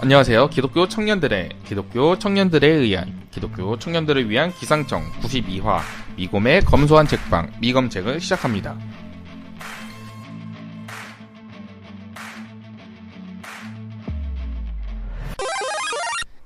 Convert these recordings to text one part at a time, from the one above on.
안녕하세요. 기독교 청년들에 의한 기독교 청년들을 위한 기상청 92화 미곰의 검소한 책방 미검책을 시작합니다.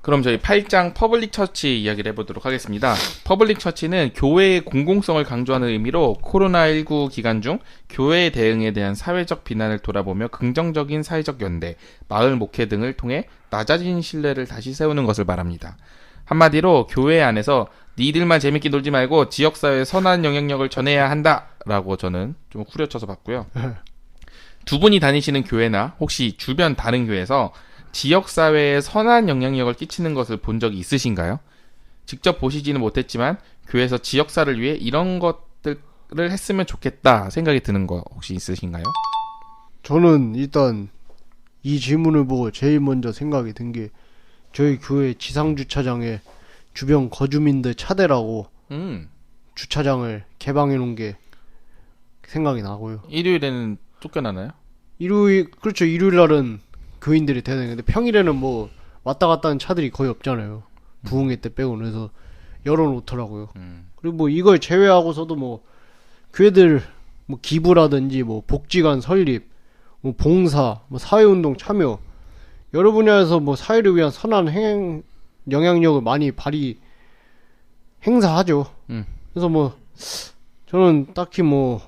그럼 저희 8장 퍼블릭 처치 이야기를 해보도록 하겠습니다. 퍼블릭 처치는 교회의 공공성을 강조하는 의미로 코로나19 기간 중 교회의 대응에 대한 사회적 비난을 돌아보며 긍정적인 사회적 연대, 마을 목회 등을 통해 낮아진 신뢰를 다시 세우는 것을 말합니다. 한마디로 교회 안에서 니들만 재밌게 놀지 말고 지역사회에 선한 영향력을 전해야 한다라고 저는 좀 후려쳐서 봤고요. 두 분이 다니시는 교회나 혹시 주변 다른 교회에서 지역사회에 선한 영향력을 끼치는 것을 본 적이 있으신가요? 직접 보시지는 못했지만 교회에서 지역사를 위해 이런 것들을 했으면 좋겠다 생각이 드는 거 혹시 있으신가요? 저는 일단 이 질문을 보고 제일 먼저 생각이 든 게 저희 교회 지상주차장에 주변 거주민들 차대라고 주차장을 개방해 놓은 게 생각이 나고요. 일요일에는 쫓겨나나요? 그렇죠. 일요일 날은 교인들이 대단해. 근데 평일에는 뭐 왔다 갔다 하는 차들이 거의 없잖아요. 부흥회 때 빼고는. 그래서 열어놓더라고요. 그리고 뭐 이걸 제외하고서도 뭐 교회들 뭐 기부라든지 뭐 복지관 설립, 뭐 봉사, 뭐 사회운동 참여 여러 분야에서 뭐 사회를 위한 선한 영향력을 많이 행사하죠. 그래서 뭐 저는 딱히 뭐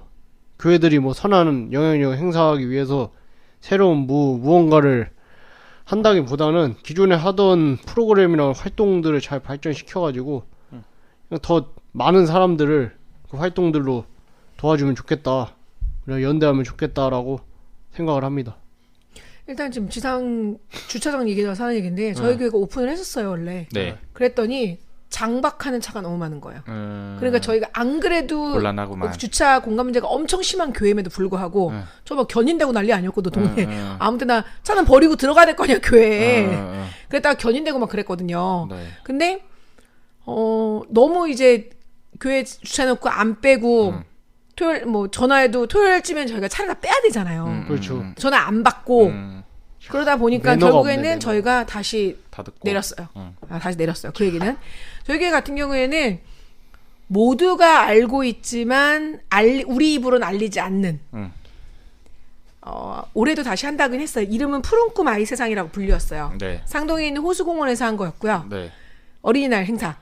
교회들이 뭐 선한 영향력을 행사하기 위해서 새로운 무언가를 한다기보다는 기존에 하던 프로그램이나 활동들을 잘 발전시켜가지고 그냥 더 많은 사람들을 그 활동들로 도와주면 좋겠다, 그냥 연대하면 좋겠다라고 생각을 합니다. 일단 지금 지상 주차장 얘기가 사는 얘기인데 저희 교회가 오픈을 했었어요 원래. 네. 그랬더니 장박하는 차가 너무 많은 거예요. 그러니까 저희가 안 그래도 곤란하구만. 주차 공간 문제가 엄청 심한 교회임에도 불구하고 저 막 견인되고 난리 아니었거든 동네. 아무 때나 차는 버리고 들어가야 될 거 아니야 교회에. 그랬다가 견인되고 막 그랬거든요. 네. 근데 너무 이제 교회 주차해놓고 안 빼고 토요일 뭐 전화해도 토요일쯤엔 저희가 차를 다 빼야 되잖아요. 그렇죠. 전화 안 받고 그러다 보니까 결국에는 없네, 저희가 다시 다 듣고. 내렸어요. 다시 내렸어요. 그 얘기는. 저희 교회 같은 경우에는 모두가 알고 있지만 우리 입으로는 알리지 않는 올해도 다시 한다긴 했어요. 이름은 푸른 꿈 아이 세상이라고 불렸어요. 네. 상동에 있는 호수공원에서 한 거였고요. 네. 어린이날 행사.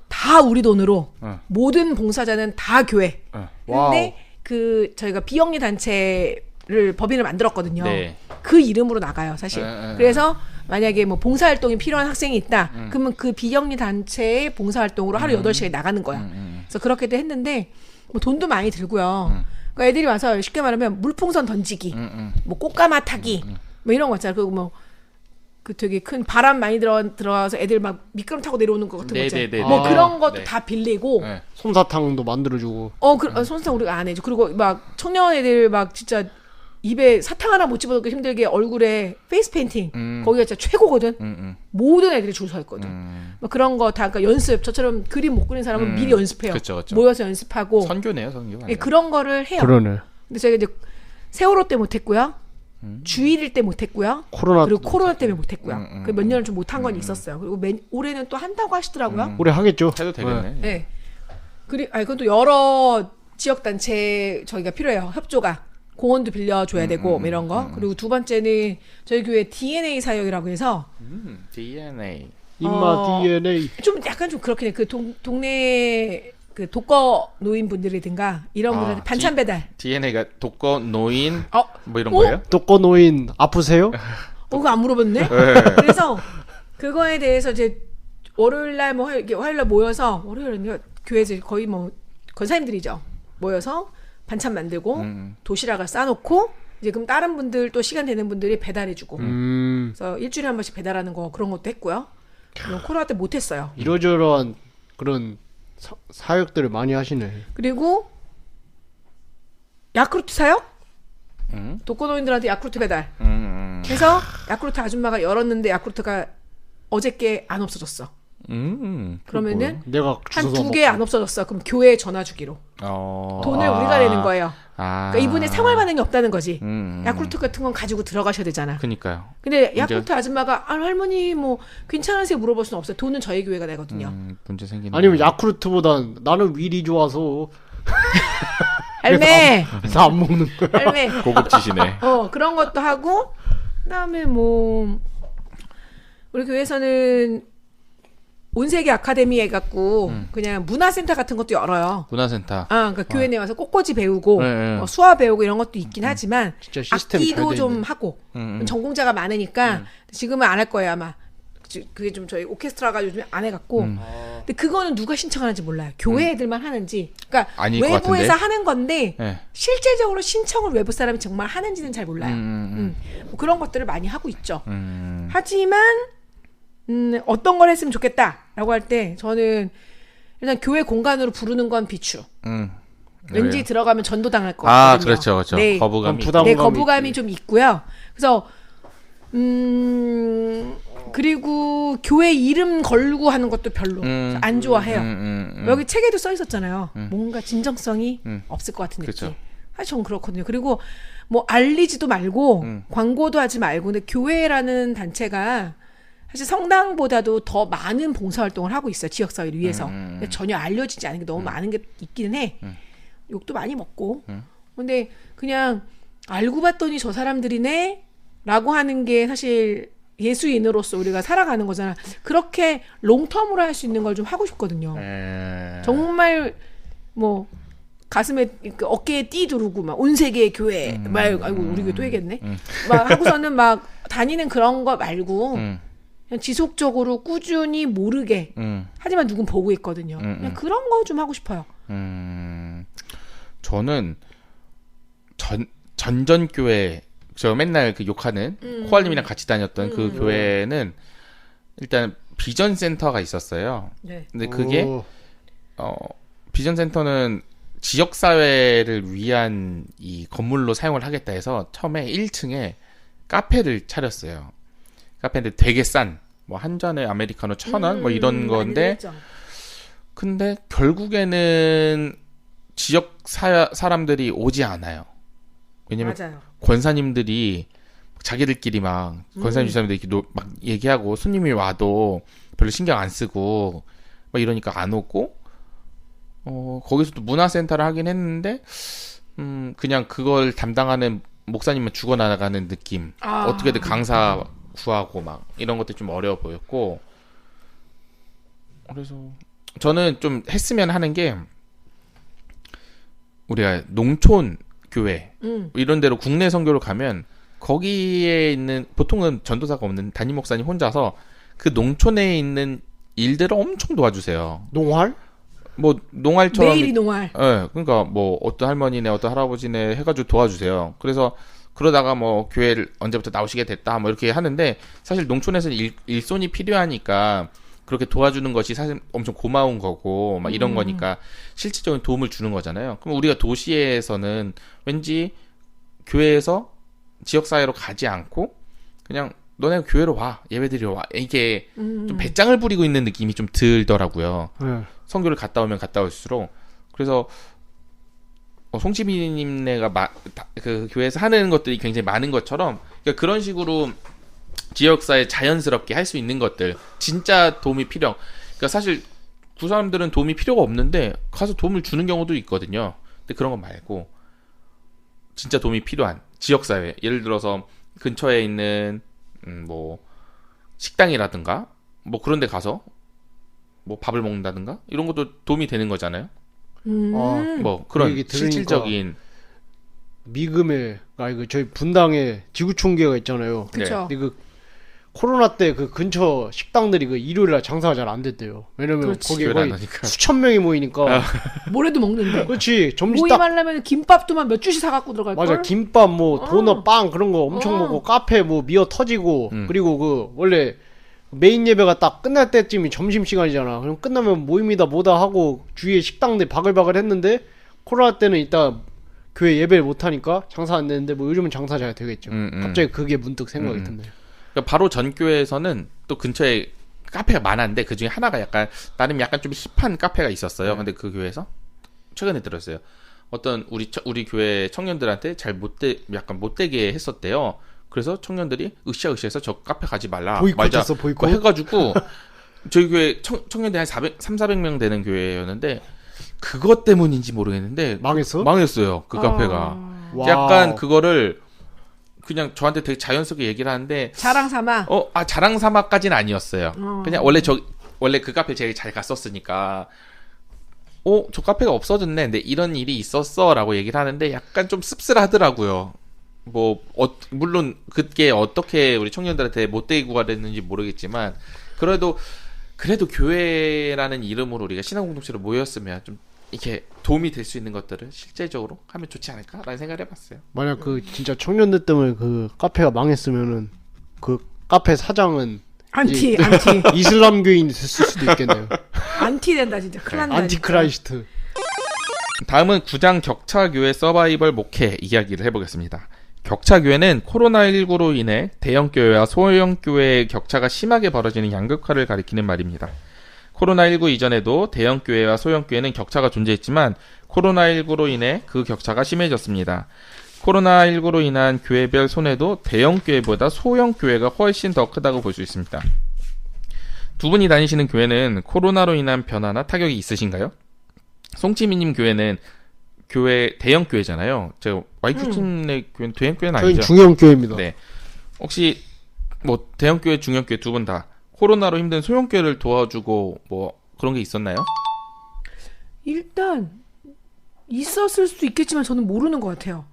다 우리 돈으로 모든 봉사자는 다 교회. 근데 그 저희가 비영리 단체를 법인을 만들었거든요. 네. 그 이름으로 나가요, 사실. 그래서 만약에 뭐 봉사활동이 필요한 학생이 있다. 그러면 그 비영리 단체의 봉사활동으로 하루 8시간이 나가는 거야. 그래서 그렇게도 했는데 뭐 돈도 많이 들고요. 그러니까 애들이 와서 쉽게 말하면 물풍선 던지기, 뭐 꽃가마 타기, 뭐 이런 거 있잖아요. 그리고 뭐 그 되게 큰 바람 많이 들어와서 애들 막 미끄럼 타고 내려오는 거 같은 거 있잖아요. 뭐 그런 것도 다 빌리고. 네. 솜사탕도 만들어주고. 솜사탕 우리가 안 해줘. 그리고 막 청년 애들 막 진짜 입에 사탕 하나 못 집어넣기 힘들게 얼굴에 페이스 페인팅 거기가 진짜 최고거든. 모든 애들이 줄 서 있거든. 막 그런 거 다 그러니까 연습. 저처럼 그림 못 그리는 사람은 미리 연습해요. 그쵸. 모여서 연습하고. 선교네요, 선교. 예, 그런 거를 해요. 그러네. 근데 저희가 이제 세월호 때 못했고요. 주일일 때 못했고요. 그리고 코로나 때문에 못했고요. 그 몇 년을 좀 못한 건 있었어요. 그리고 올해는 또 한다고 하시더라고요. 올해 하겠죠. 해도 되겠네. 네. 그건 또 여러 지역 단체 저희가 필요해요. 협조가. 공원도 빌려줘야 되고 뭐 이런 거. 그리고 두 번째는 저희 교회 DNA 사역이라고 해서 DNA 인마 DNA 좀 약간 좀 그렇긴 해. 그 동네 그 독거 노인 분들이든가 이런 분들한테 반찬 배달. DNA가 독거 노인 뭐 이런 어? 거예요? 독거 노인 아프세요? 그거 안 물어봤네. 그래서 그거에 대해서 이제 월요일날 뭐 화요일날 모여서 월요일은 교회에서 거의 뭐 권사님들이죠. 모여서 반찬 만들고 도시락을 싸놓고 이제 그럼 다른 분들 또 시간 되는 분들이 배달해주고 그래서 일주일에 한 번씩 배달하는 거 그런 것도 했고요. 코로나 때 못했어요. 이러저러한 그런 사역들을 많이 하시네. 그리고 야쿠르트 사역? 독거노인들한테 야쿠르트 배달. 그래서 야쿠르트 아줌마가 열었는데 야쿠르트가 어저께 안 없어졌어. 그러면은 내가 한 주워서 2개 안 없어졌어. 그럼 교회에 전화 주기로. 돈을 우리가 내는 거예요. 그러니까 이분의 생활 반응이 없다는 거지. 야쿠르트 같은 건 가지고 들어가셔야 되잖아. 그니까요. 근데 야쿠르트 아줌마가 할머니 뭐 괜찮으세요 물어볼 수는 없어요. 돈은 저희 교회가 내거든요. 문제 생기는. 아니면 야쿠르트보다 나는 윌이 좋아서 할매. 그래서 안 먹는 거야. 할매. 고급지시네. 그런 것도 하고 그다음에 뭐 우리 교회에서는 온세계 아카데미 해갖고 그냥 문화센터 같은 것도 열어요. 문화센터. 그러니까 교회 내 와서 꽃꽂이 배우고 네. 수화 배우고 이런 것도 있긴 하지만 진짜 시스템이 잘 악기도 돼 좀 있네. 하고 전공자가 많으니까 지금은 안 할 거예요 아마. 그게 좀 저희 오케스트라가 요즘에 안 해갖고 근데 그거는 누가 신청하는지 몰라요. 교회 애들만 하는지. 그러니까 아닐 것 외부에서 같은데? 하는 건데 네. 실제적으로 신청을 외부 사람이 정말 하는지는 잘 몰라요. 뭐 그런 것들을 많이 하고 있죠. 하지만 어떤 걸 했으면 좋겠다라고 할 때 저는 일단 교회 공간으로 부르는 건 비추. 왠지 왜요? 들어가면 전도 당할 것 같거든요. 그렇죠. 네. 거부감이. 부담감이 거부감이 있지. 좀 있고요. 그래서 그리고 교회 이름 걸고 하는 것도 별로 안 좋아해요. 여기 책에도 써 있었잖아요. 뭔가 진정성이 없을 것 같은 느낌. 그쵸. 사실 전 그렇거든요. 그리고 뭐 알리지도 말고 광고도 하지 말고 근데 교회라는 단체가 사실 성당보다도 더 많은 봉사활동을 하고 있어요. 지역사회를 위해서. 근데 전혀 알려지지 않은 게 너무 많은 게 있기는 해. 욕도 많이 먹고. 근데 그냥 알고 봤더니 저 사람들이네? 라고 하는 게 사실 예수인으로서 우리가 살아가는 거잖아. 그렇게 롱텀으로 할 수 있는 걸 좀 하고 싶거든요. 정말 뭐 가슴에 어깨에 띠 두르고 막 온 세계의 교회 아이고 우리 교회 또 얘기했네. 막 하고서는 막 다니는 그런 거 말고 그냥 지속적으로 꾸준히 모르게 하지만 누군 보고 있거든요. 그냥 그런 거 좀 하고 싶어요. 저는 전전교회 저 맨날 그 욕하는 코알님이랑 같이 다녔던 그 교회는 일단 비전 센터가 있었어요. 네. 근데 그게 오. 비전 센터는 지역 사회를 위한 이 건물로 사용을 하겠다 해서 처음에 1층에 카페를 차렸어요. 카페인데 되게 싼 뭐 한 잔에 아메리카노 1,000원 뭐 이런 건데 근데 결국에는 지역 사람들이 오지 않아요. 왜냐면 맞아요. 권사님들이 자기들끼리 막 권사님 주사님들이 막 얘기하고 손님이 와도 별로 신경 안 쓰고 막 이러니까 안 오고 거기서도 문화센터를 하긴 했는데 그냥 그걸 담당하는 목사님만 죽어나가는 느낌. 어떻게든 강사 구하고 막 이런 것들 좀 어려워 보였고 그래서 저는 좀 했으면 하는 게 우리가 농촌 교회 이런 데로 국내 선교를 가면 거기에 있는 보통은 전도사가 없는 담임 목사님 혼자서 그 농촌에 있는 일들을 엄청 도와주세요. 농활? 뭐 농활처럼 매일이 농활. 예, 그러니까 뭐 어떤 할머니네 어떤 할아버지네 해가지고 도와주세요. 그래서 그러다가 뭐 교회를 언제부터 나오시게 됐다 뭐 이렇게 하는데 사실 농촌에서는 일손이 필요하니까 그렇게 도와주는 것이 사실 엄청 고마운 거고 막 이런 거니까 실질적인 도움을 주는 거잖아요. 그럼 우리가 도시에서는 왠지 교회에서 지역사회로 가지 않고 그냥 너네 교회로 와 예배드리러 와 이게 좀 배짱을 부리고 있는 느낌이 좀 들더라고요. 네. 선교를 갔다 오면 갔다 올수록 그래서 송지민님네가 그 교회에서 하는 것들이 굉장히 많은 것처럼 그러니까 그런 식으로 지역사회 자연스럽게 할 수 있는 것들 진짜 도움이 필요 그러니까 사실 그 사람들은 도움이 필요가 없는데 가서 도움을 주는 경우도 있거든요. 근데 그런 거 말고 진짜 도움이 필요한 지역사회 예를 들어서 근처에 있는 뭐 식당이라든가 뭐 그런 데 가서 뭐 밥을 먹는다든가 이런 것도 도움이 되는 거잖아요. 뭐 그런 얘기 들으니까 실질적인 미금에 저희 분당에 지구촌교회가 있잖아요. 그렇죠. 근데 그 코로나 때 그 근처 식당들이 그 일요일날 장사가 잘 안 됐대요. 왜냐면 그렇지. 거기에 교회를 안 거의 하니까. 수천 명이 모이니까. 뭐래도 먹는데. 그렇지. 점심 딱 모임하려면 김밥도 막 몇 주씩 사갖고 들어갈 걸. 맞아. 김밥 뭐 도넛 빵 그런 거 엄청 어. 먹고 카페 뭐 미어 터지고 그리고 그 원래 메인 예배가 딱 끝날 때쯤이 점심 시간이잖아. 그럼 끝나면 모임이다 뭐다 하고 주위에 식당들 바글바글 했는데 코로나 때는 이따 교회 예배를 못 하니까 장사 안 되는데 뭐 요즘은 장사 잘 되겠죠. 갑자기 그게 문득 생각이 드네. 그러니까 바로 전 교회에서는 또 근처에 카페가 많았는데 그 중에 하나가 약간 나름 약간 좀 힙한 카페가 있었어요. 근데 그 교회에서 최근에 들었어요. 어떤 우리 교회 청년들한테 약간 못되게 했었대요. 그래서 청년들이 으쌰으쌰해서 저 카페 가지 말자 보이콧 해가지고 저희 교회 청년들이 한 300-400명 되는 교회였는데 그것 때문인지 모르겠는데 망했어요. 그 카페가. 약간 그거를 그냥 저한테 되게 자연스럽게 얘기를 하는데 자랑 삼아. 자랑 삼아까지는 아니었어요. 그냥 원래 그 카페 제일 잘 갔었으니까 저 카페가 없어졌네. 근데 이런 일이 있었어라고 얘기를 하는데 약간 좀 씁쓸하더라고요. 물론 그게 어떻게 우리 청년들한테 못되게 구가 됐는지 모르겠지만 그래도 교회라는 이름으로 우리가 신앙 공동체로 모였으면 좀 이렇게 도움이 될 수 있는 것들을 실제적으로 하면 좋지 않을까라는 생각을 해봤어요. 만약 그 진짜 청년들 때문에 그 카페가 망했으면은 그 카페 사장은 안티 이슬람교인이 됐을 수도 있겠네요. 안티 된다 진짜. 큰일 난다. 안티크라이스트. 다음은 구장 격차교회 서바이벌 목회 이야기를 해보겠습니다. 격차교회는 코로나19로 인해 대형교회와 소형교회의 격차가 심하게 벌어지는 양극화를 가리키는 말입니다. 코로나19 이전에도 대형교회와 소형교회는 격차가 존재했지만 코로나19로 인해 그 격차가 심해졌습니다. 코로나19로 인한 교회별 손해도 대형교회보다 소형교회가 훨씬 더 크다고 볼 수 있습니다. 두 분이 다니시는 교회는 코로나로 인한 변화나 타격이 있으신가요? 송치미님 교회는 대형교회잖아요. 제가 YQ팀의 교회는 대형교회는 아니죠? 저희 중형교회입니다. 네. 혹시 대형교회, 중형교회 두 분 다 코로나로 힘든 소형교회를 도와주고 그런 게 있었나요? 일단 있었을 수도 있겠지만 저는 모르는 것 같아요.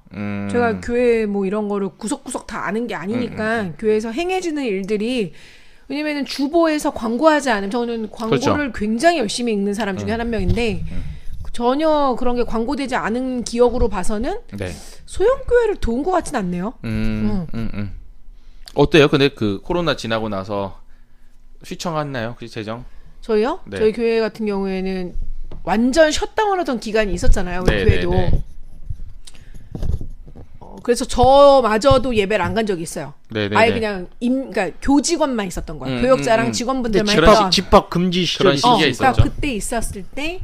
제가 교회 이런 거를 구석구석 다 아는 게 아니니까 교회에서 행해지는 일들이 왜냐면은 주보에서 광고하지 않으면 저는 광고를 그렇죠. 굉장히 열심히 읽는 사람 중에 한 명인데 전혀 그런 게 광고되지 않은 기억으로 봐서는 네. 소형교회를 도운 것 같진 않네요. 어때요? 근데 그 코로나 지나고 나서 휘청했나요? 혹시 재정? 저희요? 네. 저희 교회 같은 경우에는 완전 셧다운 하던 기간이 있었잖아요. 우리 교회도. 그래서 저마저도 예배를 안 간 적이 있어요. 네네네. 아예 그냥 그러니까 교직원만 있었던 거예요. 교역자랑 직원분들만 그런 있던. 집합 금지 시절이 시기가 그러니까 있었죠. 그때 있었을 때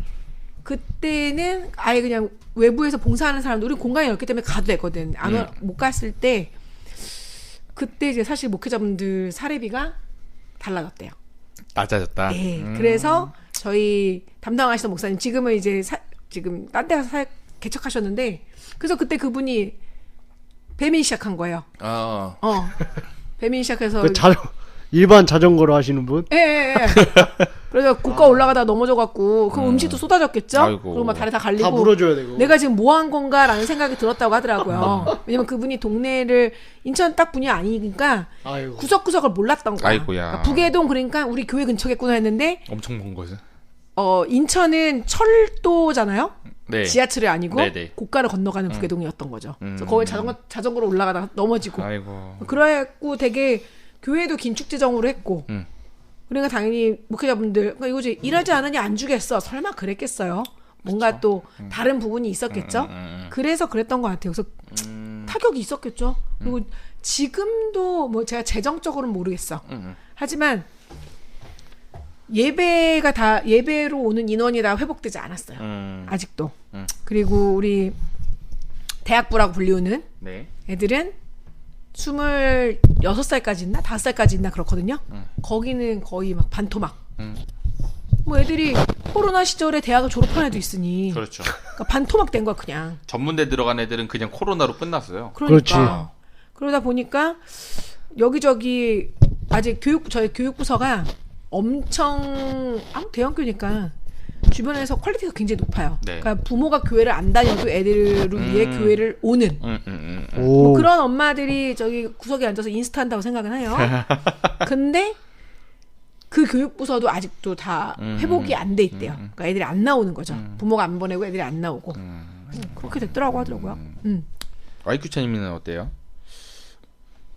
그때는 아예 그냥 외부에서 봉사하는 사람들 우리 공간이 넓기 때문에 가도 되거든. 못 갔을 때 그때 이제 사실 목회자분들 사례비가 달라졌대요. 낮아졌다. 네. 그래서 저희 담당하시던 목사님 지금은 이제 지금 딴 데 가서 개척하셨는데 그래서 그때 그분이 배민 시작한 거예요. 배민 시작해서 일반 자전거로 하시는 분? 예. 그래서 고가 올라가다 넘어져갖고 그 음식도 쏟아졌겠죠? 아이고. 그리고 막 다리 다 갈리고 다 물어줘야 되고. 내가 지금 뭐 한 건가라는 생각이 들었다고 하더라고요. 왜냐면 그분이 동네를 인천 딱 분이 아니니까 아이고. 구석구석을 몰랐던 거야. 아이고야. 그러니까 북해동 그러니까 우리 교회 근처겠구나 했는데 엄청 먼 거지. 인천은 철도잖아요. 네. 지하철이 아니고 네네. 고가를 건너가는 북해동이었던 거죠. 그래서 거기 자전거로 올라가다가 넘어지고. 아이고. 그래갖고 되게 교회도 긴축재정으로 했고. 그러니까 당연히 목회자분들 이거 이제 일하지 않으니 안 주겠어. 설마 그랬겠어요. 뭔가 또 다른 부분이 있었겠죠. 그래서 그랬던 것 같아요. 그래서 타격이 있었겠죠. 그리고 지금도 제가 재정적으로는 모르겠어. 하지만 예배로 오는 인원이 다 회복되지 않았어요. 아직도. 그리고 우리 대학부라고 불리우는 네. 애들은 26살까지 있나? 5살까지 있나? 그렇거든요. 거기는 거의 막 반토막. 애들이 코로나 시절에 대학을 졸업한 애도 있으니. 그렇죠. 그러니까 반토막 된 거야, 그냥. 전문대 들어간 애들은 그냥 코로나로 끝났어요. 그러니까. 그러다 보니까 여기저기 아직 저희 교육부서가 엄청 대형교니까 주변에서 퀄리티가 굉장히 높아요. 네. 그러니까 부모가 교회를 안 다녀도 애들을 위해 교회를 오는 그런 엄마들이 저기 구석에 앉아서 인스타 한다고 생각은 해요. 근데 그 교육부서도 아직도 다 회복이 안 돼 있대요. 그러니까 애들이 안 나오는 거죠. 부모가 안 보내고 애들이 안 나오고 그렇게 됐더라고 하더라고요. YQ차님은 어때요?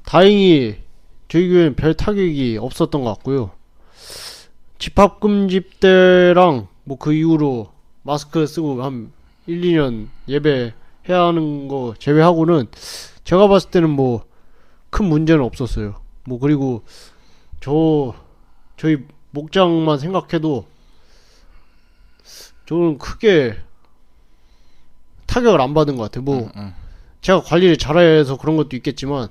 다행히 저희 교회는 별 타격이 없었던 것 같고요. 집합금지 때랑 그 이후로 마스크 쓰고 한 1, 2년 예배 해야 하는 거 제외하고는 제가 봤을 때는 큰 문제는 없었어요. 그리고 저희 목장만 생각해도 저는 크게 타격을 안 받은 것 같아요. 뭐 제가 관리를 잘해서 그런 것도 있겠지만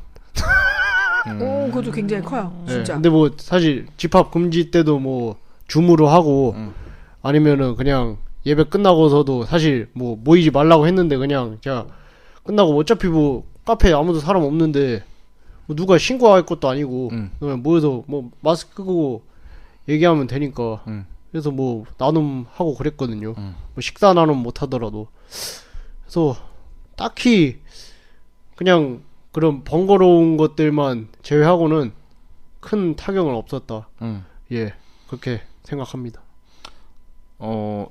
오, 그것도 굉장히 커요. 네, 진짜. 근데 뭐 사실 집합 금지 때도 뭐 줌으로 하고 아니면은 그냥 예배 끝나고서도 사실 뭐 모이지 말라고 했는데 그냥 제가 끝나고 어차피 뭐 카페에 아무도 사람 없는데 뭐 누가 신고할 것도 아니고 그냥 모여서 뭐 마스크 끄고 얘기하면 되니까 그래서 뭐 나눔하고 그랬거든요. 뭐 식사 나눔 못 하더라도. 그래서 딱히 그냥 그런 번거로운 것들만 제외하고는 큰 타격은 없었다. 예, 그렇게 생각합니다.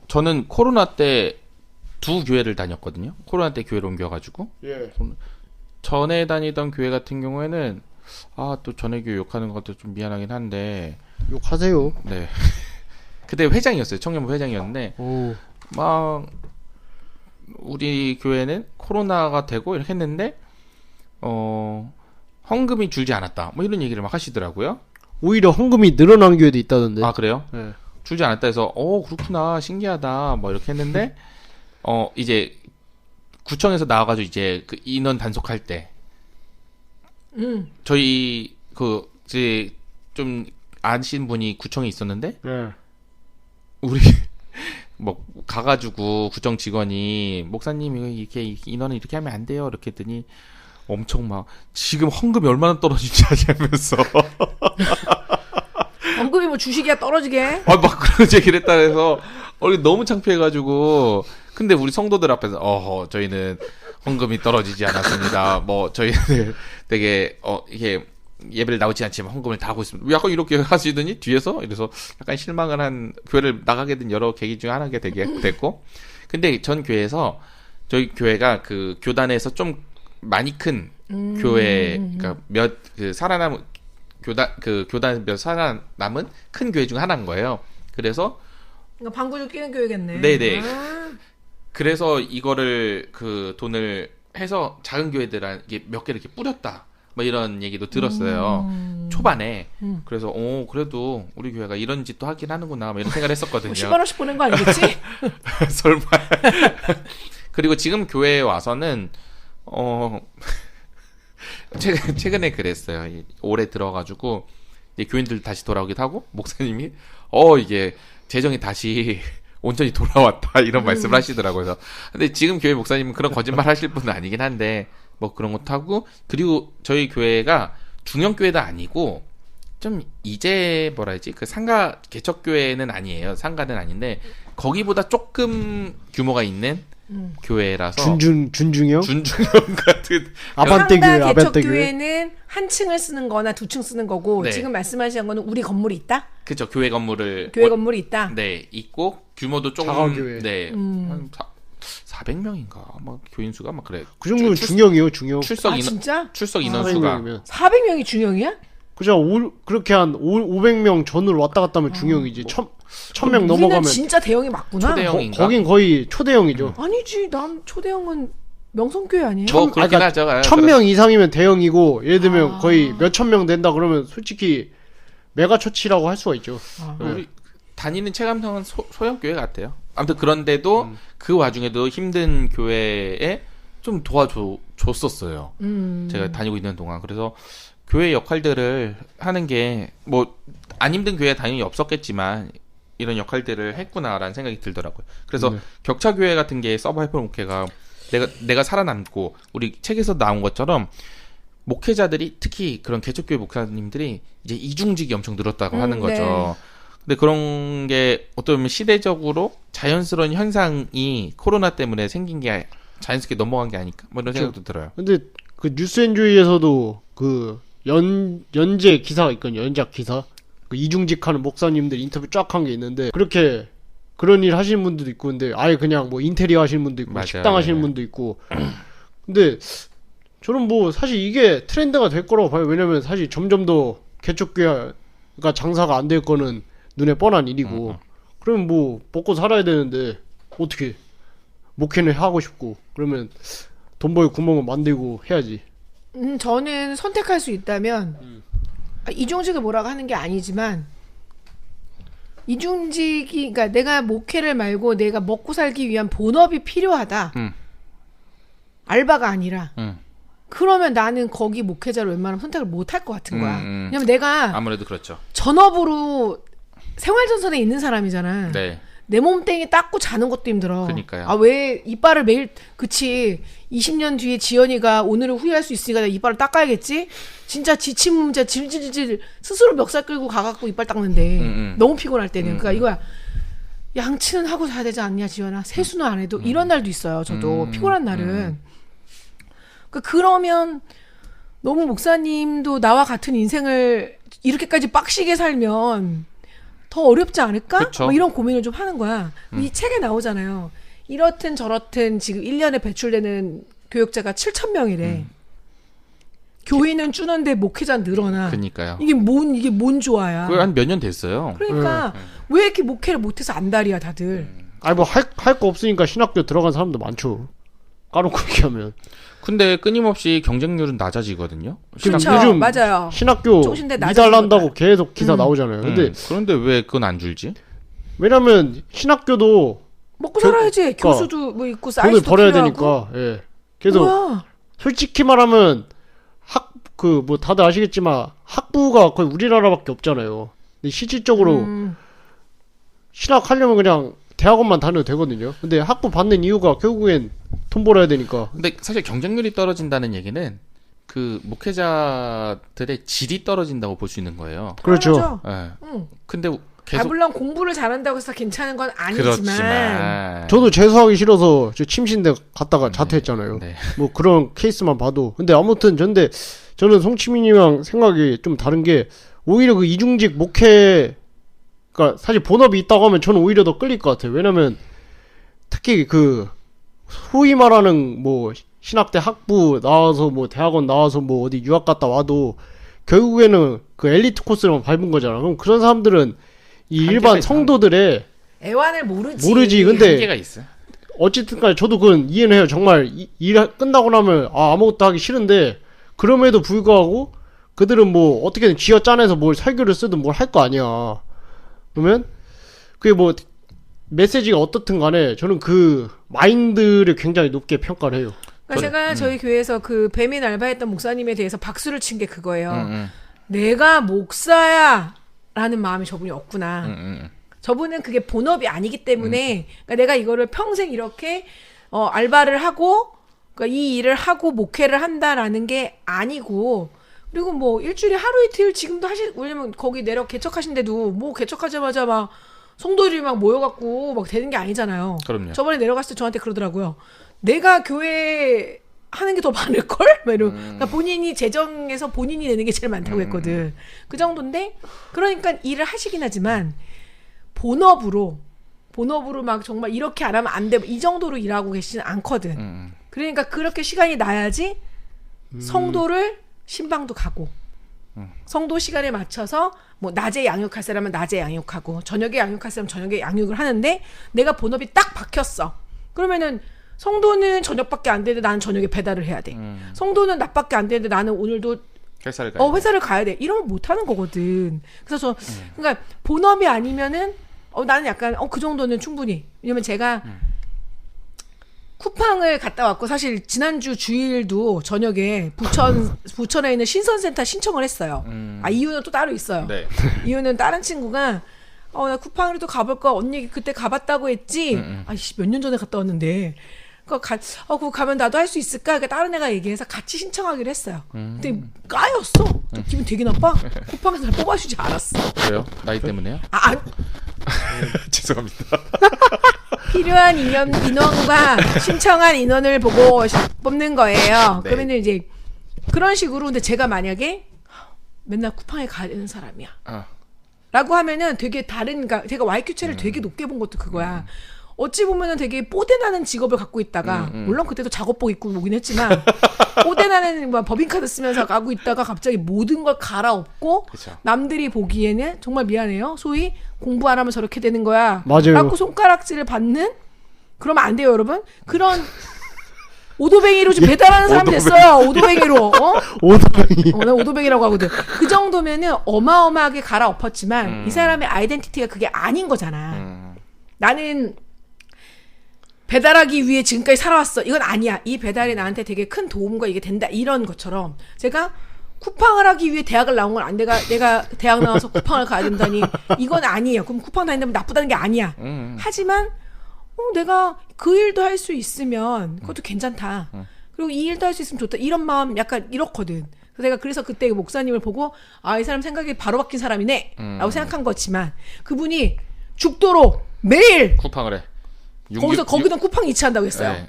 저는 코로나 때 두 교회를 다녔거든요. 코로나 때 교회로 옮겨가지고. 예. 전에 다니던 교회 같은 경우에는 또 전에 교회 욕하는 것도 좀 미안하긴 한데 욕하세요. 네. 그때 회장이었어요. 청년부 회장이었는데 오. 막 우리 교회는 코로나가 되고 이렇게 했는데 헌금이 줄지 않았다. 뭐 이런 얘기를 막 하시더라고요. 오히려 헌금이 늘어난 교회도 있다던데. 아, 그래요? 예. 줄지 않았다 해서 그렇구나, 신기하다 뭐 이렇게 했는데 이제 구청에서 나와가지고 이제 그 인원 단속할 때 저희 이제 좀 아신 분이 구청에 있었는데 예. 우리 뭐 가가지고 구청 직원이 목사님 이렇게 인원을 이렇게 하면 안 돼요 이렇게 했더니 엄청 막 지금 헌금이 얼마나 떨어진지 하면서 헌금이 뭐 주식이야 떨어지게. 막 그런 얘기를 했다 해서 너무 창피해가지고 근데 우리 성도들 앞에서 저희는 헌금이 떨어지지 않았습니다. 뭐 저희는 되게 이게 예배를 나오지 않지만 헌금을 다 하고 있습니다. 약간 이렇게 하시더니 뒤에서 이래서 약간 실망을 한 교회를 나가게 된 여러 계기 중에 하나가 되게 됐고 근데 전 교회에서 저희 교회가 그 교단에서 좀 많이 큰 교회 그러니까 살아남은 교단 몇 살아남은 큰 교회 중 하나인 거예요. 그래서 그러니까 방구줄 끼는 교회겠네. 네네. 그래서 이거를 그 돈을 해서 작은 교회들한테 몇 개를 이렇게 뿌렸다. 뭐 이런 얘기도 들었어요. 초반에. 그래서 그래도 우리 교회가 이런 짓도 하긴 하는구나. 뭐 이런 생각을 했었거든요. 10만 원씩 보낸 거 아니겠지? 설마. 그리고 지금 교회에 와서는 최근에 그랬어요. 올해 들어가지고 이제 교인들 다시 돌아오기도 하고 목사님이 이게 재정이 다시 온전히 돌아왔다 이런 말씀을 하시더라고요. 그래서 근데 지금 교회 목사님은 그런 거짓말 하실 분은 아니긴 한데 뭐 그런 것도 하고 그리고 저희 교회가 중형 교회도 아니고 좀 이제 뭐라 해야지 그 상가 개척교회는 아니에요. 상가는 아닌데 거기보다 조금 규모가 있는 교회라서 준중형 같은 아반떼 교회 상가 아반떼 교회. 개척교회는 한 층을 쓰는 거나 두 층 쓰는 거고 네. 지금 말씀하시는 거는 우리 건물이 있다? 그죠 교회 건물을 교회 건물이 있다? 네 있고 규모도 조금 자가교회. 네 한 400명인가 막 교인 수가 막 그래 그 정도면 중형이요 중형. 출석 인원 진짜? 출석 인원수가 400명이면. 400명이 중형이야? 그죠. 그렇게 한 500명 전으로 왔다 갔다 하면 중형이지. 1000명 우리는 넘어가면 진짜 대형이 맞구나. 초대형인가? 거긴 거의 초대형이죠. 아니지, 난 초대형은 명성교회 아니에요? 뭐 그렇긴 그러니까 하죠. 1000명 이상이면 대형이고 예를 들면 거의 몇천 명 된다 그러면 솔직히 메가처치라고 할 수가 있죠. 우리 다니는 체감상은 소형 교회 같아요. 아무튼 그런데도 그 와중에도 힘든 교회에 좀 도와줬었어요. 제가 다니고 있는 동안. 그래서 교회 역할들을 하는 게 뭐 안 힘든 교회 당연히 없었겠지만 이런 역할들을 했구나라는 생각이 들더라고요. 그래서 격차 교회 같은 게 서바이벌 목회가 내가 살아남고 우리 책에서 나온 것처럼 목회자들이 특히 그런 개척교회 목사님들이 이제 이중직이 엄청 늘었다고 하는 거죠. 네. 근데 그런 게 어떻게 보면 시대적으로 자연스러운 현상이 코로나 때문에 생긴 게 자연스럽게 넘어간 게 아닐까? 뭐 이런 생각도 들어요. 근데 그 뉴스엔조이에서도 그 연재 기사가 있거든요. 연작 기사. 그 이중직하는 목사님들 인터뷰 쫙 한 게 있는데 그렇게 그런 일 하시는 분들도 있고 근데 아예 그냥 뭐 인테리어 하시는 분도 있고 맞아요. 식당 하시는 분도 있고 근데 저는 뭐 사실 이게 트렌드가 될 거라고 봐요. 왜냐면 사실 점점 더 개척교회가 장사가 안 될 거는 눈에 뻔한 일이고 그러면 뭐 먹고 살아야 되는데 어떻게 목회는 하고 싶고 그러면 돈 벌 구멍을 만들고 해야지. 저는 선택할 수 있다면 이중직을 뭐라고 하는 게 아니지만 이중직이 그러니까 내가 목회를 말고 내가 먹고 살기 위한 본업이 필요하다. 알바가 아니라. 그러면 나는 거기 목회자를 웬만하면 선택을 못 할 것 같은 거야. 왜냐면 내가 아무래도 그렇죠. 전업으로 생활전선에 있는 사람이잖아. 네. 내 몸땡이 닦고 자는 것도 힘들어. 그러니까요. 아, 왜 이빨을 매일 그치 20년 뒤에 지연이가 오늘을 후회할 수 있으니까 내가 이빨을 닦아야겠지? 진짜 지침 문제 질질질 스스로 멱살 끌고 가갖고 이빨 닦는데 너무 피곤할 때는 그러니까 이거야. 양치는 하고 자야 되지 않냐 지연아. 세수는 안 해도 이런 날도 있어요. 저도 피곤한 날은. 그러면 너무 목사님도 나와 같은 인생을 이렇게까지 빡시게 살면 더 어렵지 않을까? 뭐 이런 고민을 좀 하는 거야. 이 책에 나오잖아요. 이렇든 저렇든 지금 1년에 배출되는 교역자가 7,000명이래. 교인은 줄는데 목회자는 늘어나. 그러니까요. 이게 뭔 조화야. 그게 한 몇 년 됐어요. 그러니까 왜 이렇게 목회를 못해서 안달이야 다들. 아니 뭐 할 거 없으니까 신학교 들어간 사람도 많죠. 까놓고 얘기하면. 근데 끊임없이 경쟁률은 낮아지거든요. 그렇죠. 요즘 맞아요. 신학교 총신대 이달난다고 계속 기사 나오잖아요. 근데 그런데 왜 그건 안 줄지? 왜냐면 신학교도 먹고 살아야지. 그러니까 교수도 뭐 있고 돈을 사이즈도 벌어야 필요하고. 되니까. 예. 그래서 뭐야? 솔직히 말하면 뭐 다들 아시겠지만 학부가 거의 우리나라밖에 없잖아요. 근데 실질적으로 신학하려면 그냥 대학원만 다녀도 되거든요. 근데 학부 받는 이유가 결국엔 돈 벌어야 되니까. 근데 사실 경쟁률이 떨어진다는 얘기는 그 목회자들의 질이 떨어진다고 볼 수 있는 거예요. 그렇죠. 예. 근데 계속 물론 공부를 잘한다고 해서 괜찮은 건 아니지만. 그렇지만 저도 재수하기 싫어서 저 침신대 갔다가 자퇴했잖아요. 네. 뭐 그런 케이스만 봐도. 근데 아무튼 저는 송치민이랑 생각이 좀 다른 게 오히려 그 이중직 목회 그러니까 사실 본업이 있다고 하면 저는 오히려 더 끌릴 것 같아요. 왜냐면 특히 그 소위 말하는 뭐 신학대 학부 나와서 뭐 대학원 나와서 뭐 어디 유학 갔다 와도 결국에는 그 엘리트 코스로만 밟은 거잖아. 그럼 그런 사람들은 이 일반 성도들의 애환을 모르지. 근데 한계가 있어. 어쨌든 간에 저도 그건 이해는 해요. 정말 일 끝나고 나면 아무것도 하기 싫은데 그럼에도 불구하고 그들은 뭐 어떻게든 쥐어짜내서 뭘 설교를 쓰든 뭘 할 거 아니야. 그러면 그게 뭐 메시지가 어떻든 간에 저는 그 마인드를 굉장히 높게 평가를 해요. 그러니까 제가 저희 교회에서 그 배민 알바했던 목사님에 대해서 박수를 친 게 그거예요. 내가 목사야 라는 마음이 저분이 없구나. 저분은 그게 본업이 아니기 때문에 그러니까 내가 이거를 평생 이렇게 알바를 하고 그러니까 이 일을 하고 목회를 한다라는 게 아니고 그리고 뭐 일주일에 하루 이틀 지금도 왜냐면 거기 내려 개척하신데도 뭐 개척하자마자 막 성도들이 막 모여갖고 막 되는 게 아니잖아요. 그럼요. 저번에 내려갔을 때 저한테 그러더라고요. 내가 교회 하는 게 더 많을걸? 막 이러고. 그러니까 본인이 재정에서 본인이 내는 게 제일 많다고 했거든. 그 정도인데 그러니까 일을 하시긴 하지만 본업으로 막 정말 이렇게 안 하면 안 돼. 이 정도로 일하고 계시진 않거든. 그러니까 그렇게 시간이 나야지 성도를 신방도 가고 성도 시간에 맞춰서 뭐 낮에 양육할 사람은 낮에 양육하고 저녁에 양육할 사람은 저녁에 양육을 하는데 내가 본업이 딱 박혔어. 그러면은 성도는 저녁밖에 안 되는데 나는 저녁에 배달을 해야 돼. 성도는 낮밖에 안 되는데 나는 오늘도 회사를 가야 돼. 이러면 못 하는 거거든. 그래서 그러니까 본업이 아니면은 나는 약간 그 정도는 충분히. 왜냐면 제가 쿠팡을 갔다 왔고 사실 지난주 주일도 저녁에 부천에 있는 신선센터 신청을 했어요. 이유는 또 따로 있어요. 네. 이유는 다른 친구가 나 쿠팡을 또 가볼까? 언니 그때 가봤다고 했지? 몇 년 전에 갔다 왔는데 그거 가면 나도 할 수 있을까? 그러니까 다른 애가 얘기해서 같이 신청하기로 했어요. 근데 까였어. 기분 되게 나빠. 쿠팡에서 날 뽑아주지 않았어. 왜요? 나이 때문에요? 죄송합니다. 필요한 인원과 신청한 인원을 보고 뽑는 거예요. 네. 그러면 이제 그런 식으로 근데 제가 만약에 맨날 쿠팡에 가야 되는 사람이야. 라고 하면은 되게 그러니까 제가 YQ체를 되게 높게 본 것도 그거야. 어찌 보면은 되게 뽀대나는 직업을 갖고 있다가 물론 그때도 작업복 입고 오긴 했지만 뽀대나는 뭐 법인카드 쓰면서 가고 있다가 갑자기 모든 걸 갈아엎고 그쵸. 남들이 보기에는 정말 미안해요. 소위 공부 안 하면 저렇게 되는 거야. 맞아요. 라고 손가락질을 받는 그러면 안 돼요, 여러분. 그런 오도뱅이로 좀 배달하는 사람 됐어요. 오도뱅이로. 오도뱅이. 나 오도뱅이라고 하거든. 그 정도면은 어마어마하게 갈아엎었지만 이 사람의 아이덴티티가 그게 아닌 거잖아. 나는 배달하기 위해 지금까지 살아왔어. 이건 아니야. 이 배달이 나한테 되게 큰 도움과 이게 된다. 이런 것처럼 제가 쿠팡을 하기 위해 대학을 나온 건 안 내가 대학 나와서 쿠팡을 가야 된다니 이건 아니에요. 그럼 쿠팡 다닌다면 나쁘다는 게 아니야. 하지만 내가 그 일도 할 수 있으면 그것도 괜찮다. 그리고 이 일도 할 수 있으면 좋다. 이런 마음 약간 이렇거든. 그래서 그때 목사님을 보고 이 사람 생각이 바로 바뀐 사람이네 라고 생각한 거지만 그분이 죽도록 매일 쿠팡을 해. 거기는 쿠팡 이체한다고 했어요. 네.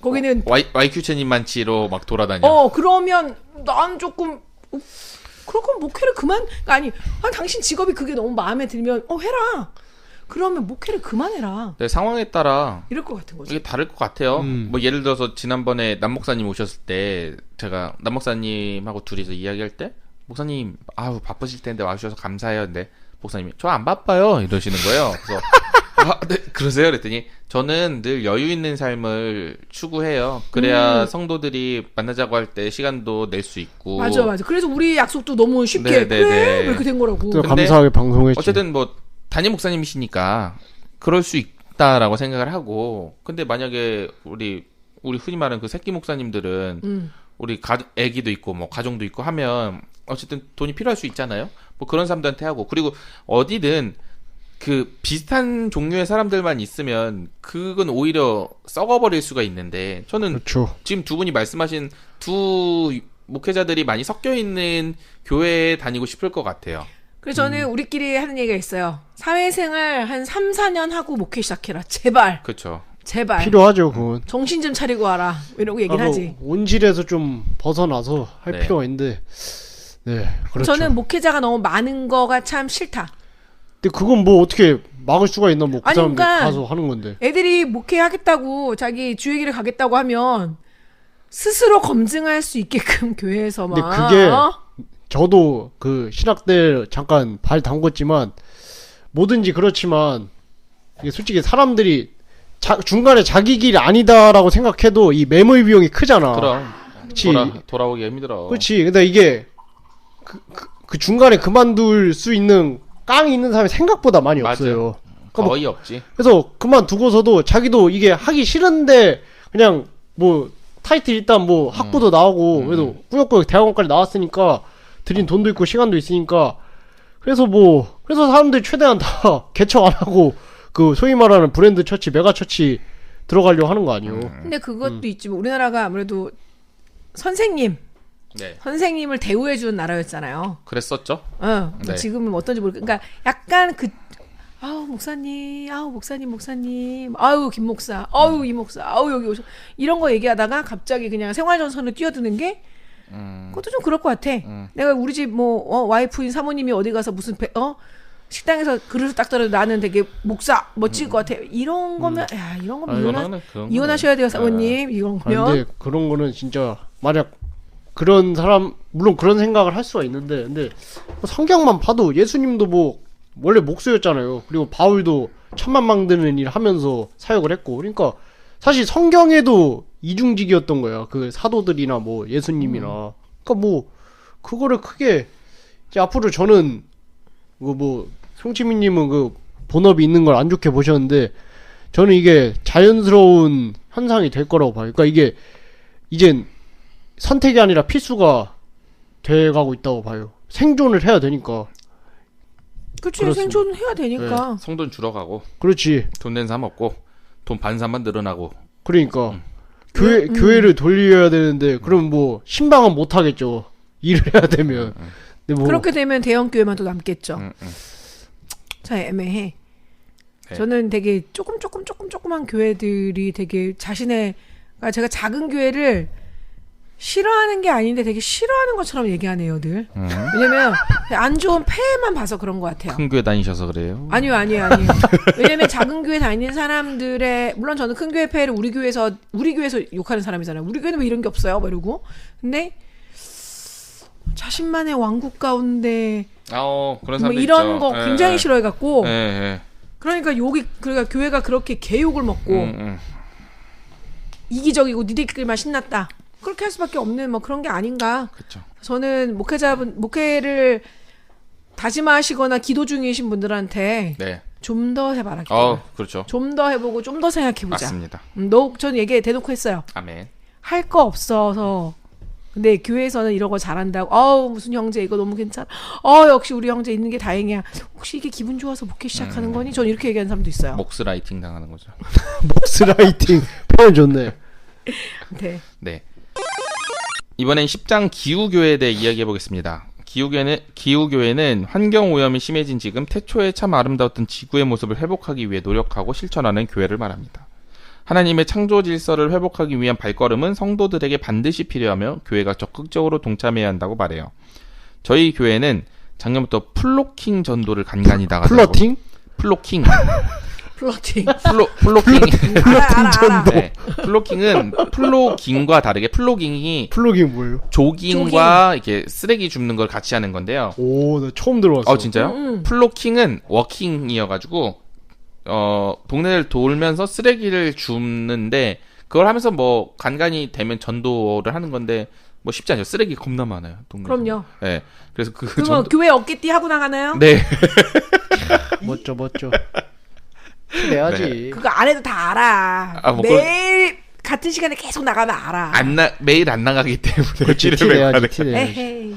거기는 YQ채님만치로 막 돌아다녀. 그러면 난 조금 그럴 거면 목회를 아니 당신 직업이 그게 너무 마음에 들면 해라. 그러면 목회를 그만해라. 네, 상황에 따라 이럴 것 같은 거죠. 이게 다를 것 같아요. 뭐 예를 들어서 지난번에 남 목사님 오셨을 때 제가 남 목사님하고 둘이서 이야기할 때 목사님 바쁘실 텐데 와주셔서 감사해요. 근데 목사님이 저 안 바빠요 이러시는 거예요. 그래서 네, 그러세요? 그랬더니 저는 늘 여유 있는 삶을 추구해요. 그래야 성도들이 만나자고 할 때 시간도 낼 수 있고. 맞아. 그래서 우리 약속도 너무 쉽게 그래 이렇게 된 거라고. 감사하게 방송했지. 어쨌든 뭐 담임 목사님이시니까 그럴 수 있다라고 생각을 하고. 근데 만약에 우리 흔히 말하는 그 새끼 목사님들은 우리 애기도 있고 뭐 가정도 있고 하면 어쨌든 돈이 필요할 수 있잖아요. 뭐 그런 사람들한테 하고 그리고 어디든 그 비슷한 종류의 사람들만 있으면 그건 오히려 썩어버릴 수가 있는데 저는 그렇죠. 지금 두 분이 말씀하신 두 목회자들이 많이 섞여 있는 교회에 다니고 싶을 것 같아요. 그래서 저는 우리끼리 하는 얘기가 있어요. 사회생활 한 3, 4년 하고 목회 시작해라. 제발. 그렇죠. 제발. 필요하죠, 그건. 정신 좀 차리고 와라. 이러고 얘기를 하지. 온실에서 좀 벗어나서 할 네. 필요가 있는데. 네, 그렇죠. 저는 목회자가 너무 많은 거가 참 싫다. 근데 그건 뭐 어떻게 막을 수가 있나? 뭐 그 사람들 그러니까 가서 하는 건데. 애들이 목회하겠다고 자기 주일기를 가겠다고 하면 스스로 검증할 수 있게끔 교회에서 막. 근데 그게 저도 그 신학 때 잠깐 발 담궜지만 뭐든지 그렇지만 이게 솔직히 사람들이 중간에 자기 길이 아니다라고 생각해도 이 매몰 비용이 크잖아. 그럼 그치. 돌아오기가 힘들어. 그렇지. 근데 이게 그 중간에 그만둘 수 있는 깡이 있는 사람이 생각보다 많이 맞아요. 없어요. 거의 없지. 그래서 그만두고서도 자기도 이게 하기 싫은데 그냥 뭐 타이틀 일단 뭐 학부도 나오고 그래도 꾸역꾸역 대학원까지 나왔으니까 들인 돈도 있고 시간도 있으니까 그래서 사람들이 최대한 다 개척 안 하고 그 소위 말하는 브랜드 처치 메가 처치 들어가려고 하는 거 아니에요. 근데 그것도 있지. 뭐 우리나라가 아무래도 선생님을 대우해주는 나라였잖아요. 그랬었죠. 네. 지금은 어떤지 모르겠. 그러니까 약간 목사님, 김 목사, 이 목사, 여기 오셔. 이런 거 얘기하다가 갑자기 그냥 생활전선을 뛰어드는 게 그것도 좀 그럴 것 같아. 내가 우리 집 와이프인 사모님이 어디 가서 무슨 식당에서 그릇을 딱 떨어도 나는 되게 목사 멋질 것 같아. 이런 거면 이런 거면 이혼하셔야 돼요, 사모님. 이런 거면. 근데 그런 거는 진짜 만약 그런 사람 물론 그런 생각을 할 수가 있는데 근데 성경만 봐도 예수님도 뭐 원래 목수였잖아요. 그리고 바울도 천만 망드는 일 하면서 사역을 했고 그러니까 사실 성경에도 이중직이었던 거야. 그 사도들이나 뭐 예수님이나 그러니까 뭐 그거를 크게 이제 앞으로 저는 뭐 송치민님은 그 본업이 있는 걸 안 좋게 보셨는데 저는 이게 자연스러운 현상이 될 거라고 봐요. 그러니까 이게 이젠 선택이 아니라 필수가 돼가고 있다고 봐요. 생존을 해야 되니까. 그렇지. 그렇습니다. 생존을 해야 되니까. 네. 성돈 줄어가고 그렇지. 돈 낸 사람 없고 돈 반사만 늘어나고. 그러니까 교회를 돌려야 되는데 그럼 뭐 신방은 못 하겠죠. 일을 해야 되면. 근데 뭐 그렇게 되면 대형 교회만 또 남겠죠. 참 애매해. 네. 저는 되게 조그만 교회들이 되게 그러니까 제가 작은 교회를 싫어하는 게 아닌데 되게 싫어하는 것처럼 얘기하네요, 늘. 왜냐면 안 좋은 폐만 봐서 그런 것 같아요. 큰 교회 다니셔서 그래요? 아니요. 왜냐면 작은 교회 다니는 사람들의 물론 저는 큰 교회 폐를 우리 교회에서 욕하는 사람이잖아요. 우리 교회는 왜 이런 게 없어요? 막 이러고. 근데 자신만의 왕국 가운데 그런 뭐 사람들 이런 있죠. 거 굉장히 싫어해갖고. 그러니까 교회가 그렇게 개욕을 먹고. 이기적이고 니들끼리만 신났다. 그렇게 할 수밖에 없는 뭐 그런 게 아닌가. 그렇죠. 저는 목회를 다짐하시거나 기도 중이신 분들한테 네. 좀 더 해봐라. 그렇죠. 좀 더 해보고 좀 더 생각해보자. 맞습니다. 전 얘기 대놓고 했어요. 아멘. 할 거 없어서. 근데 교회에서는 이런 거 잘한다고. 무슨 형제 이거 너무 괜찮아. 역시 우리 형제 있는 게 다행이야. 혹시 이게 기분 좋아서 목회 시작하는 거니? 전 이렇게 얘기하는 사람도 있어요. 목스라이팅 당하는 거죠. 목스라이팅 표현 좋네. 네. 네. 이번엔 10장 기후교회에 대해 이야기해 보겠습니다. 기후교회는 환경오염이 심해진 지금 태초에 참 아름다웠던 지구의 모습을 회복하기 위해 노력하고 실천하는 교회를 말합니다. 하나님의 창조 질서를 회복하기 위한 발걸음은 성도들에게 반드시 필요하며 교회가 적극적으로 동참해야 한다고 말해요. 저희 교회는 작년부터 플로킹 전도를 간간히 나가더라고요. 플로킹? 플로킹. 알아. 네. 플로킹은 플로깅과 다르게 플로깅이 뭐예요? 조깅과 이렇게 쓰레기 줍는 걸 같이 하는 건데요. 나 처음 들어봤어. 진짜요? 플로킹은 워킹이어가지고 동네를 돌면서 쓰레기를 줍는데 그걸 하면서 뭐 간간히 되면 전도를 하는 건데 뭐 쉽지 않죠. 쓰레기 겁나 많아요. 동네. 그럼요. 네. 그래서 그거 교회 어깨띠 하고 나가나요? 네. 멋져. 내야지. 네. 그거 안 해도 다 알아. 매일 같은 시간에 계속 나가면 알아. 매일 안 나가기 때문에 티 내야지. 에헤이.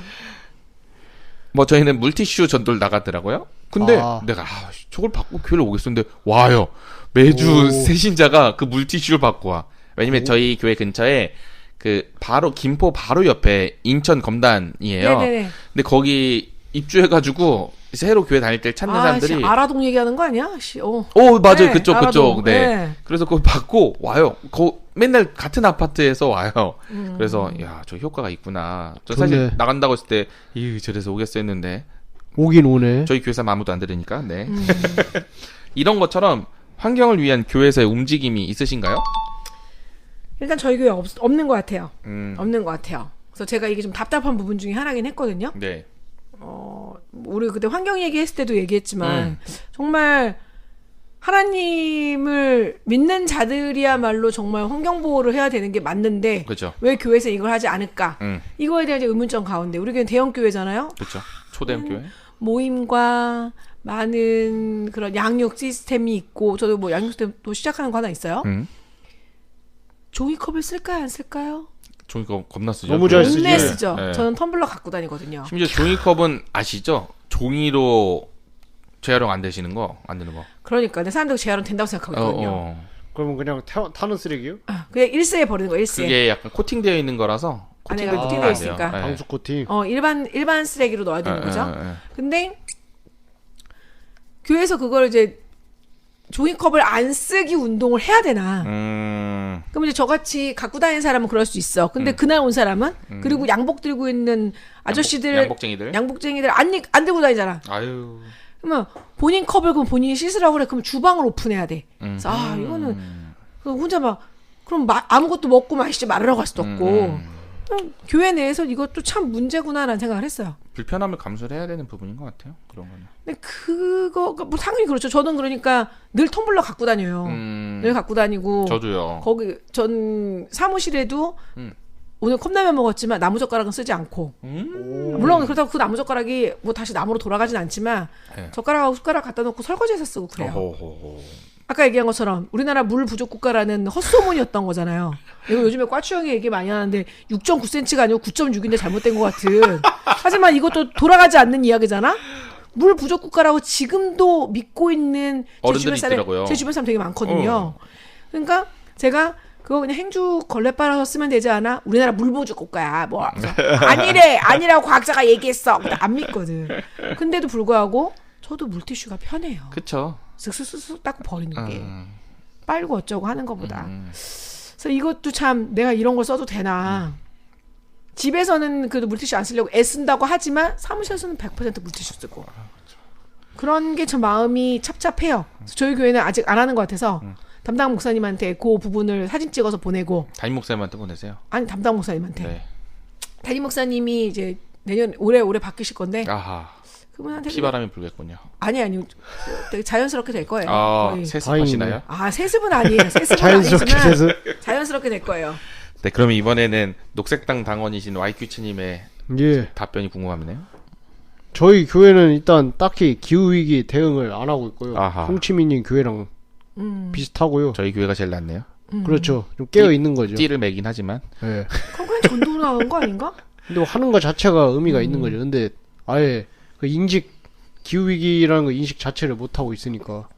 뭐 저희는 물티슈 전도를 나가더라고요. 근데 내가 저걸 받고 교회를 오겠었는데 와요. 매주 새 신자가 그 물티슈를 받고 와. 왜냐면 저희 교회 근처에 그 바로 김포 바로 옆에 인천 검단이에요. 네네네. 근데 거기 입주해가지고 새로 교회 다닐 때 찾는 사람들이 아라동 얘기하는 거 아니야? 맞아요. 네, 그쪽. 아라동. 네. 그래서 그거 받고 와요. 맨날 같은 아파트에서 와요. 그래서 저 효과가 있구나. 저 사실 나간다고 했을 때 저래서 오겠어 했는데 오긴 오네. 저희 교회 사람 아무도 안 들으니까. 네. 이런 것처럼 환경을 위한 교회에서의 움직임이 있으신가요? 일단 저희 교회 없는 것 같아요. 없는 것 같아요. 그래서 제가 이게 좀 답답한 부분 중에 하나긴 했거든요. 네. 우리 그때 환경 얘기했을 때도 얘기했지만 정말 하나님을 믿는 자들이야말로 정말 환경 보호를 해야 되는 게 맞는데 그렇죠. 왜 교회에서 이걸 하지 않을까? 이거에 대한 의문점 가운데 우리 교회는 대형 교회잖아요. 그렇죠. 초대형 교회. 모임과 많은 그런 양육 시스템이 있고 저도 뭐 양육 시스템도 시작하는 거 하나 있어요. 종이컵을 쓸까요, 안 쓸까요? 종이컵 겁나 쓰죠. 너무 잘 쓰지. 겁내 쓰죠. 네. 저는 텀블러 갖고 다니거든요. 심지어 종이컵은 아시죠? 종이로 재활용 안 되는 거. 그러니까 근데 사람들 재활용 된다고 생각하고 있거든요. 그러면 그냥 타는 쓰레기요? 그냥 일세에 버리는 거, 일세. 그게 약간 코팅되어 있는 거라서 안에가 코팅되어 있으니까. 네. 방수 코팅. 일반 쓰레기로 넣어야 되는 거죠. 근데 교회에서 그걸 이제 종이컵을 안 쓰기 운동을 해야 되나? 그럼 이제 저같이 갖고 다니는 사람은 그럴 수 있어. 근데 그날 온 사람은 그리고 양복 들고 있는 아저씨들, 양복쟁이들 안 들고 다니잖아. 아유. 그러면 본인 컵을 그럼 본인이 씻으라고 그래. 그럼 주방을 오픈해야 돼. 그래서 이거는 혼자 막 그럼 아무것도 먹고 마시지 말으러 갈 수도 없고. 교회 내에서 이것도 참 문제구나라는 생각을 했어요. 불편함을 감수를 해야 되는 부분인 것 같아요. 그런 거는. 근데 그거 뭐 당연히 그렇죠. 저는 그러니까 늘 텀블러 갖고 다녀요. 늘 갖고 다니고. 저도요. 거기 전 사무실에도 오늘 컵라면 먹었지만 나무젓가락은 쓰지 않고. 물론 그렇다고 그 나무젓가락이 뭐 다시 나무로 돌아가진 않지만 네. 젓가락하고 숟가락 갖다 놓고 설거지해서 쓰고 그래요. 어허허허. 아까 얘기한 것처럼 우리나라 물 부족 국가라는 헛소문이었던 거잖아요. 이거 요즘에 꽈추형이 얘기 많이 하는데 6.9cm가 아니고 9.6인데 잘못된 것 같은. 하지만 이것도 돌아가지 않는 이야기잖아. 물 부족 국가라고 지금도 믿고 있는 어른들이 있더라고요. 제 주변 사람 되게 많거든요. 그러니까 제가 그거 그냥 행주 걸레 빨아서 쓰면 되지 않아? 우리나라 물 부족 국가야. 뭐 아니라고 과학자가 얘기했어. 근데 안 믿거든. 근데도 불구하고 저도 물티슈가 편해요. 그쵸. 쓱쓱쓱쓱 닦고 버리는 게 빨고 어쩌고 하는 것보다. 그래서 이것도 참 내가 이런 걸 써도 되나. 집에서는 그래도 물티슈 안 쓰려고 애쓴다고 하지만 사무실에서는 100% 물티슈 쓰고. 그런 게 참 마음이 찹찹해요. 저희 교회는 아직 안 하는 것 같아서 담당 목사님한테 그 부분을 사진 찍어서 보내고. 담임 목사님한테 보내세요? 아니 담당 목사님한테. 네. 담임 목사님이 이제 올해 바뀌실 건데. 아하. 그분한테 피바람이 불겠군요. 아니 되게 자연스럽게 될 거예요. 아, 거의. 세습하시나요? 아, 세습은 아니에요. 세습은 자연스럽게 아니지만 세습. 자연스럽게 될 거예요. 네, 그러면 이번에는 녹색당 당원이신 YQ치님의 예. 답변이 궁금하네요. 저희 교회는 일단 딱히 기후위기 대응을 안 하고 있고요. 아하. 홍치민님 교회랑 비슷하고요. 저희 교회가 제일 낫네요. 그렇죠. 좀 깨어 있는 거죠. 띠를 매긴 하지만. 예. 그건 그냥 전도 나온 거 아닌가? 근데 하는 것 자체가 의미가 있는 거죠. 근데 아예 그 기후위기라는 거 인식 자체를 못 하고 있으니까.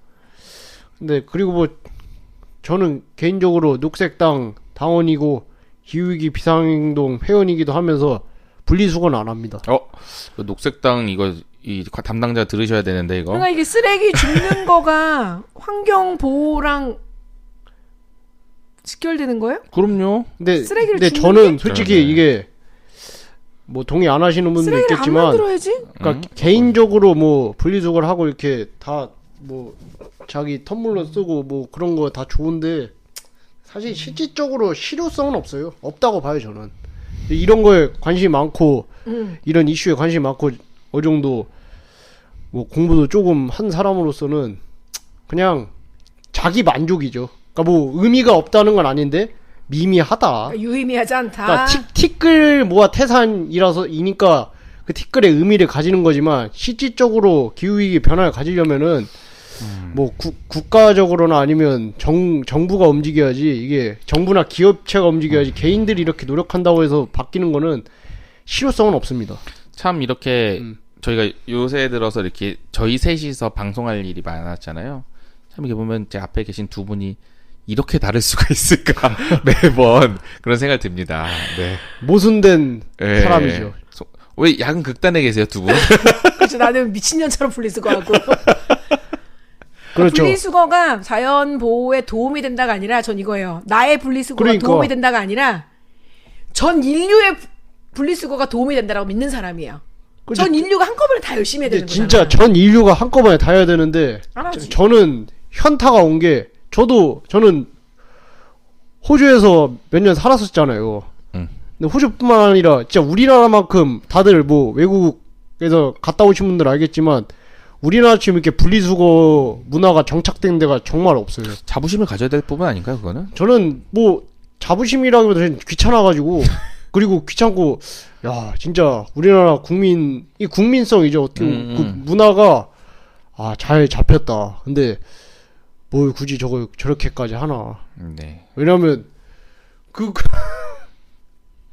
근데 그리고 뭐 저는 개인적으로 녹색당 당원이고 기후위기 비상행동 회원이기도 하면서 분리수거는 안 합니다. 그 녹색당 이거 이 담당자 들으셔야 되는데 이거. 그러니까 이게 쓰레기 줍는 거가 환경 보호랑 직결되는 거예요? 그럼요. 쓰레기를 근데 줍는 저는 게? 솔직히 네네. 이게 뭐 동의 안 하시는 분도 쓰레기를 안 있겠지만, 만들어야지. 그러니까 개인적으로 뭐 분리수거를 하고 이렇게 다 뭐 자기 텀블러 쓰고 뭐 그런 거 다 좋은데 사실 실질적으로 실효성은 없어요. 없다고 봐요 저는. 이런 거에 관심이 많고 이런 이슈에 관심이 많고 어느 정도 뭐 공부도 조금 한 사람으로서는 그냥 자기 만족이죠. 그러니까 뭐 의미가 없다는 건 아닌데 미미하다. 유의미하지 않다. 그러니까 티끌 모아 태산이라서이니까 그 티끌의 의미를 가지는 거지만 실질적으로 기후위기 변화를 가지려면은 뭐 국가적으로나 아니면 정부가 움직여야지. 이게 정부나 기업체가 움직여야지. 개인들이 이렇게 노력한다고 해서 바뀌는 거는 실효성은 없습니다. 참 이렇게 저희가 요새 들어서 이렇게 저희 셋이서 방송할 일이 많았잖아요. 참 이렇게 보면 제 앞에 계신 두 분이 이렇게 다를 수가 있을까 매번 그런 생각이 듭니다. 네. 모순된 네. 사람이죠. 왜 야근 극단에 계세요 두 분? 그렇죠. 나는 미친년처럼 분리수거하고. 그렇죠. 분리수거가 자연 보호에 도움이 된다가 아니라 전 이거예요. 나의 분리수거가 그러니까. 도움이 된다가 아니라 전 인류의 분리수거가 도움이 된다라고 믿는 사람이에요. 그렇죠. 전 인류가 한꺼번에 다 열심히 해야 되는 거잖아요. 진짜 전 인류가 한꺼번에 다 해야 되는데 안 하지. 저는 현타가 온 게 저는 호주에서 몇 년 살았었잖아요. 근데 호주뿐만 아니라 진짜 우리나라만큼 다들 뭐 외국에서 갔다 오신 분들 알겠지만 우리나라처럼 이렇게 분리수거 문화가 정착된 데가 정말 없어요. 자부심을 가져야 될 부분 아닌가요 그거는? 저는 뭐 자부심이라기보다 귀찮아가지고 그리고 귀찮고 야 진짜 우리나라 이 국민성이죠. 어떻게 그 문화가 잘 잡혔다. 근데 뭘 굳이 저걸 저렇게까지 하나? 네. 왜냐면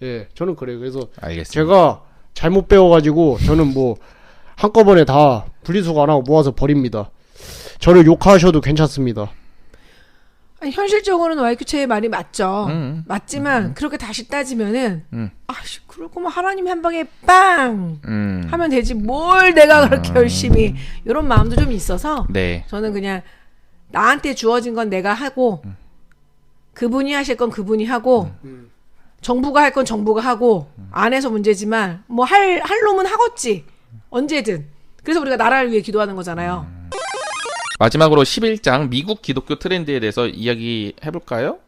예 저는 그래요. 그래서 알겠습니다. 제가 잘못 배워가지고 저는 뭐 한꺼번에 다 분리수거 안 하고 모아서 버립니다. 저를 욕하셔도 괜찮습니다. 아니, 현실적으로는 YQ체의 말이 맞죠. 맞지만 그렇게 다시 따지면은 아씨 그럴 거면 하나님이 한 방에 빵 하면 되지 뭘 내가 그렇게 열심히 이런 마음도 좀 있어서 네. 저는 그냥 나한테 주어진 건 내가 하고 그분이 하실 건 그분이 하고 정부가 할 건 정부가 하고 안 해서 문제지만 뭐 할 놈은 하겠지 언제든. 그래서 우리가 나라를 위해 기도하는 거잖아요. 마지막으로 11장 미국 기독교 트렌드에 대해서 이야기해볼까요?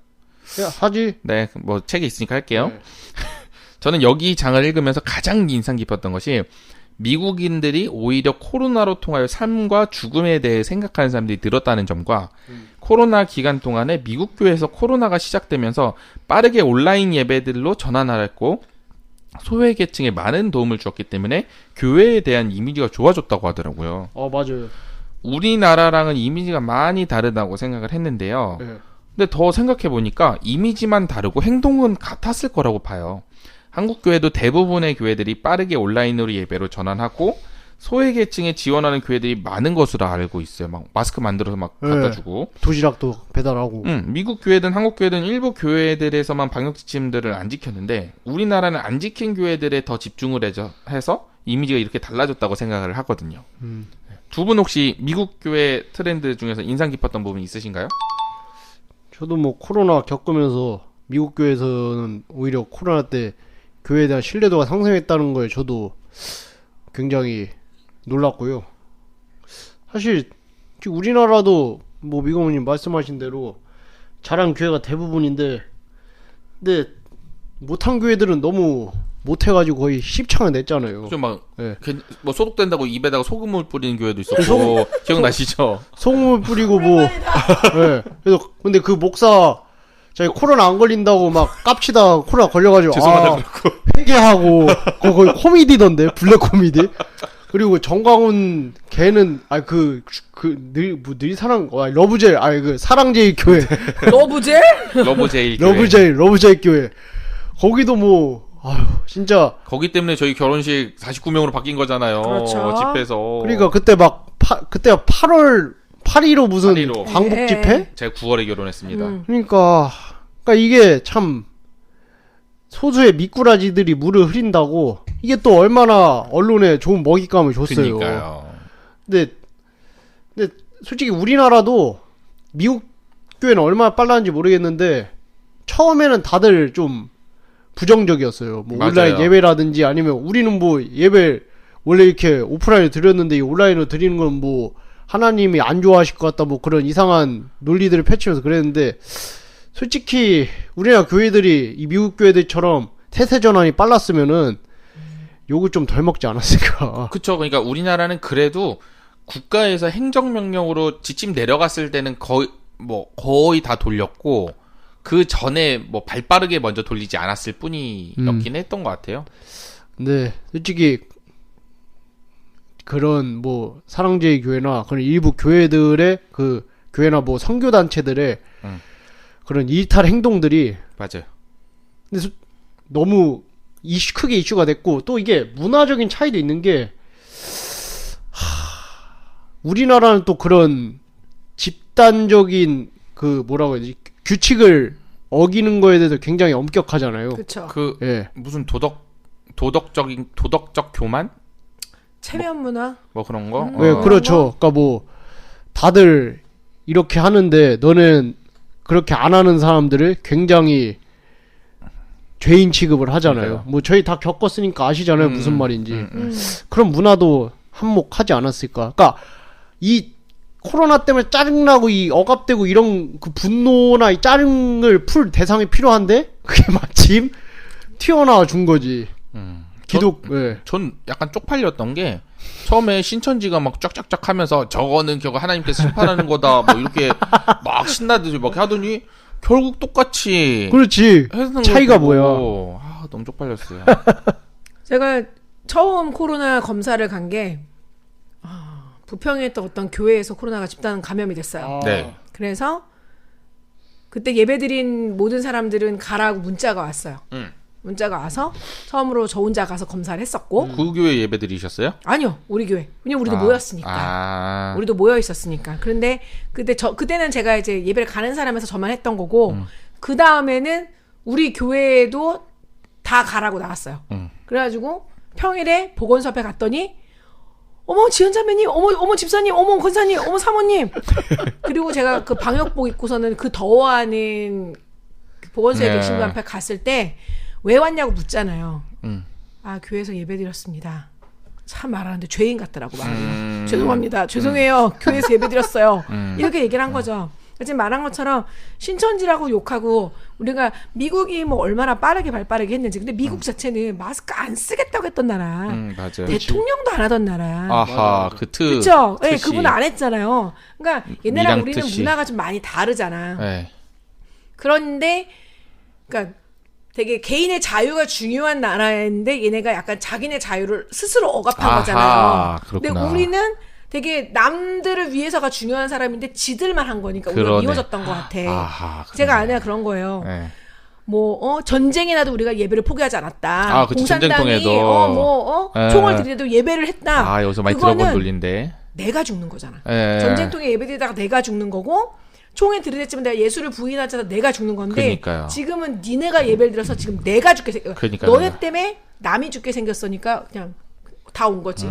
하지. 네, 뭐 책이 있으니까 할게요. 저는 여기 장을 읽으면서 가장 인상 깊었던 것이 미국인들이 오히려 코로나로 통하여 삶과 죽음에 대해 생각하는 사람들이 늘었다는 점과 코로나 기간 동안에 미국 교회에서 코로나가 시작되면서 빠르게 온라인 예배들로 전환하였고 소외계층에 많은 도움을 주었기 때문에 교회에 대한 이미지가 좋아졌다고 하더라고요. 맞아요. 우리나라랑은 이미지가 많이 다르다고 생각을 했는데요. 네. 근데 더 생각해보니까 이미지만 다르고 행동은 같았을 거라고 봐요. 한국 교회도 대부분의 교회들이 빠르게 온라인으로 예배로 전환하고 소외계층에 지원하는 교회들이 많은 것으로 알고 있어요. 막 마스크 만들어서 막 갖다 주고. 도시락도 배달하고. 미국 교회든 한국 교회든 일부 교회들에서만 방역 지침들을 안 지켰는데 우리나라는 안 지킨 교회들에 더 집중을 해서 이미지가 이렇게 달라졌다고 생각을 하거든요. 두 분 혹시 미국 교회 트렌드 중에서 인상 깊었던 부분 있으신가요? 저도 뭐 코로나 겪으면서 미국 교회에서는 오히려 코로나 때 교회에 대한 신뢰도가 상승했다는 거에 저도 굉장히 놀랐고요. 사실 우리나라도 뭐 미국님 말씀하신 대로 잘한 교회가 대부분인데 근데 못한 교회들은 너무 못해가지고 거의 10창을 냈잖아요. 좀막 예. 뭐 소독된다고 입에다가 소금을 뿌리는 교회도 있었고 기억나시죠? 소금을 뿌리고 뭐 예. 그래서 근데 그 목사 자기 코로나 안 걸린다고 막 깝치다 코로나 걸려가지고 죄송하다 그러고 회개하고 그거 거의 코미디던데 블랙 코미디. 그리고 정광훈 걔는 늘 사랑 러브제일 그 사랑제일 교회 러브제? 러브제일 교회 거기도 뭐 아유 진짜 거기 때문에 저희 결혼식 49명으로 바뀐 거잖아요. 그렇죠. 집회에서. 그러니까 그때가 8.15 무슨 8.15. 광복 예. 집회? 제가 9월에 결혼했습니다. 그러니까 이게 참 소수의 미꾸라지들이 물을 흐린다고 이게 또 얼마나 언론에 좋은 먹잇감을 줬어요. 그러니까요. 근데 솔직히 우리나라도 미국 교회는 얼마나 빨랐는지 모르겠는데 처음에는 다들 좀 부정적이었어요. 뭐 맞아요. 온라인 예배라든지 아니면 우리는 뭐 예배 원래 이렇게 오프라인으로 드렸는데 이 온라인으로 드리는 건 뭐 하나님이 안 좋아하실 것 같다 뭐 그런 이상한 논리들을 펼치면서 그랬는데 솔직히 우리나라 교회들이 이 미국 교회들처럼 태세 전환이 빨랐으면은 욕을 좀 덜 먹지 않았을까. 그쵸. 그러니까 우리나라는 그래도 국가에서 행정명령으로 지침 내려갔을 때는 거의 다 돌렸고 그 전에 뭐 발빠르게 먼저 돌리지 않았을 뿐이었긴 했던 것 같아요. 근데 솔직히 그런 뭐 사랑제일 교회나 그런 일부 교회들의 그 교회나 뭐 선교 단체들의 그런 일탈 행동들이 맞아요. 근데 너무 크게 이슈가 됐고 또 이게 문화적인 차이도 있는 게 우리나라는 또 그런 집단적인 그 뭐라고 해야 되지 규칙을 어기는 거에 대해서 굉장히 엄격하잖아요. 그렇죠. 무슨 도덕적 교만? 체면 문화? 뭐 그런 거? 네, 그렇죠. 그러니까 뭐 다들 이렇게 하는데 너는 그렇게 안 하는 사람들을 굉장히 죄인 취급을 하잖아요. 맞아요. 뭐 저희 다 겪었으니까 아시잖아요. 무슨 말인지. 그런 문화도 한몫하지 않았을까. 그러니까 이 코로나 때문에 짜증나고 이 억압되고 이런 그 분노나 이 짜증을 풀 대상이 필요한데 그게 마침 튀어나와 준 거지. 전 약간 쪽팔렸던 게 처음에 신천지가 막 쫙쫙쫙 하면서 저거는 결국 하나님께서 심판하는 거다 뭐 이렇게 막 신나듯이 막 하더니 결국 똑같이 그렇지. 차이가 뭐야. 너무 쪽팔렸어요. 제가 처음 코로나 검사를 간 게 부평에 또 어떤 교회에서 코로나가 집단 감염이 됐어요. 네. 그래서 그때 예배드린 모든 사람들은 가라고 문자가 왔어요. 문자가 와서 처음으로 저 혼자 가서 검사를 했었고 그 교회 예배 드리셨어요? 아니요, 우리 교회. 왜냐면 우리도 모였으니까. 우리도 모여 있었으니까. 그런데 그때는 제가 이제 예배를 가는 사람에서 저만 했던 거고 그 다음에는 우리 교회도 다 가라고 나왔어요. 그래가지고 평일에 보건소에 갔더니 어머 지연자매님, 어머 집사님, 어머 권사님, 어머 사모님. 그리고 제가 그 방역복 입고서는 그 더워하는 보건소에 계신 분 앞에 갔을 때 왜 왔냐고 묻잖아요. 교회에서 예배드렸습니다. 참 말하는데 죄인 같더라고 말하면. 죄송합니다. 죄송해요. 교회에서 예배드렸어요. 이렇게 얘기를 한 거죠. 지금 말한 것처럼 신천지라고 욕하고 우리가 미국이 뭐 얼마나 빠르게 발빠르게 했는지 근데 미국 자체는 마스크 안 쓰겠다고 했던 나라. 맞아요. 대통령도 안 하던 나라. 아하, 그렇죠. 네, 그분은 안 했잖아요. 그러니까 옛날랑 우리는 뜻이. 문화가 좀 많이 다르잖아. 네. 그런데 그러니까 되게 개인의 자유가 중요한 나라인데 얘네가 약간 자기네 자유를 스스로 억압한 거잖아요. 그렇구나. 근데 우리는 되게 남들을 위해서가 중요한 사람인데 지들만 한 거니까 우리가 그러네. 미워졌던 것 같아. 그러네. 제가 아내가 그런 거예요. 네. 전쟁이 나도 우리가 예배를 포기하지 않았다. 그치, 공산당이 전쟁통에도. 총을 들이대도 예배를 했다. 여기서 많이 들어본 논리인데. 내가 죽는 거잖아. 전쟁통에 예배드리다가 내가 죽는 거고 총에 들이댔지만 내가 예수를 부인하자서 내가 죽는 건데 그러니까요. 지금은 니네가 예배를 들어서 지금 내가 죽게 그러니까요. 너네 때문에 남이 죽게 생겼으니까 그냥 다 온 거지.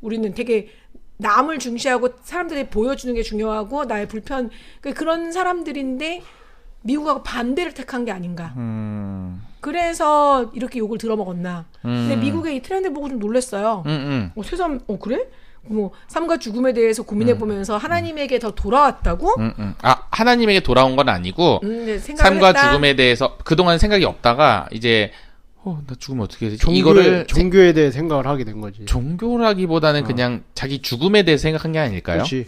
우리는 되게 남을 중시하고 사람들이 보여주는 게 중요하고 나의 불편 그런 사람들인데 미국하고 반대를 택한 게 아닌가. 그래서 이렇게 욕을 들어먹었나. 근데 미국의 이 트렌드 보고 좀 놀랐어요. 세상 그래? 삶과 죽음에 대해서 고민해보면서 하나님에게 더 돌아왔다고? 하나님에게 돌아온 건 아니고 삶과 했다. 죽음에 대해서 그동안 생각이 없다가 이제 나 죽으면 어떻게 해야 되지? 이거를 종교에 대해 생각을 하게 된 거지. 종교라기보다는 그냥 자기 죽음에 대해 생각한 게 아닐까요? 그렇지.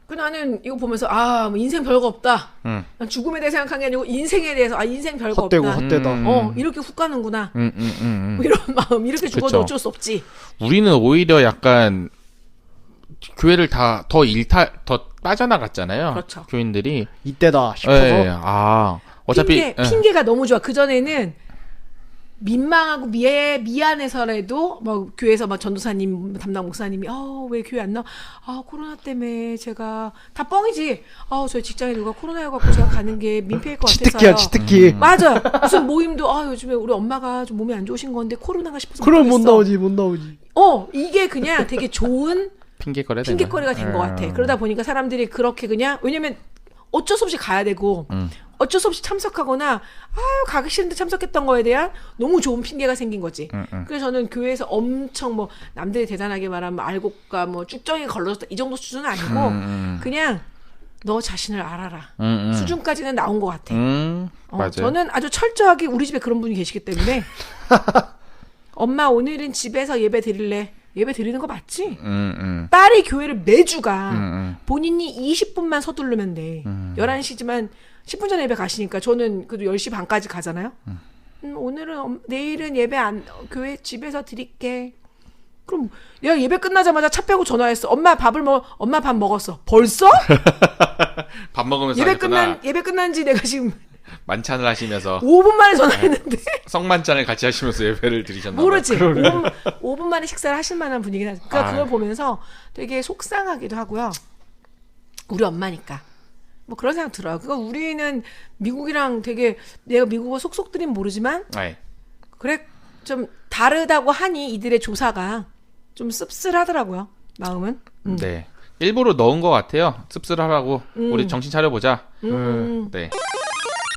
그 나는 이거 보면서 뭐 인생 별거 없다. 난 죽음에 대해 생각한 게 아니고 인생에 대해서 인생 별거 헛되고 없다. 헛되다. 이렇게 훅 가는구나. 뭐 이런 마음. 이렇게 죽어도 그쵸. 어쩔 수 없지. 우리는 오히려 약간 교회를 더 빠져나갔잖아요. 그렇죠. 교인들이. 이때다 싶어서. 예, 어차피 핑계가 너무 좋아. 그 전에는 민망하고 미안해서라도 뭐 교회에서 막 전도사님 담당 목사님이 왜 교회 안 나와? 코로나 때문에 제가 다 뻥이지. 저희 직장에 누가 코로나여갖고 제가 가는 게 민폐일 것 같아서요. 치트키야. 맞아요. 무슨 모임도 요즘에 우리 엄마가 좀 몸이 안 좋으신 건데 코로나가 싶어서 그럼 못 못하겠어. 나오지. 이게 그냥 되게 좋은 핑계거리가 된 것 같아. 그러다 보니까 사람들이 그렇게 그냥 왜냐면 어쩔 수 없이 가야 되고 어쩔 수 없이 참석하거나 가기 싫은데 참석했던 거에 대한 너무 좋은 핑계가 생긴 거지. 그래서 저는 교회에서 엄청 뭐 남들이 대단하게 말하면 알곡과 뭐 쭉정이 걸러졌다 이 정도 수준은 아니고 그냥 너 자신을 알아라 수준까지는 나온 것 같아. 맞아요. 저는 아주 철저하게 우리 집에 그런 분이 계시기 때문에 엄마 오늘은 집에서 예배 드릴래? 예배 드리는 거 맞지? 딸이 교회를 매주 가. 본인이 20분만 서두르면 돼. 11시지만 10분 전에 예배 가시니까 저는 그래도 10시 반까지 가잖아요. 내일은 예배 교회 집에서 드릴게. 그럼 내가 예배 끝나자마자 차 빼고 전화했어. 엄마 밥 먹었어. 벌써? 밥 먹으면서 예배 끝난 지 내가 지금 만찬을 하시면서 5분 만에 전화했는데 성만찬을 같이 하시면서 예배를 드리셨나 봐요. 모르지. 5분 만에 식사를 하실 만한 분위기는 하죠. 그러니까 그걸 보면서 되게 속상하기도 하고요. 우리 엄마니까. 뭐 그런 생각 들어요. 그러니까 우리는 미국이랑 되게 내가 미국어 속속들이는 모르지만 그래 좀 다르다고 하니 이들의 조사가 좀 씁쓸하더라고요. 마음은. 네. 일부러 넣은 것 같아요. 씁쓸하라고. 우리 정신 차려보자. 네.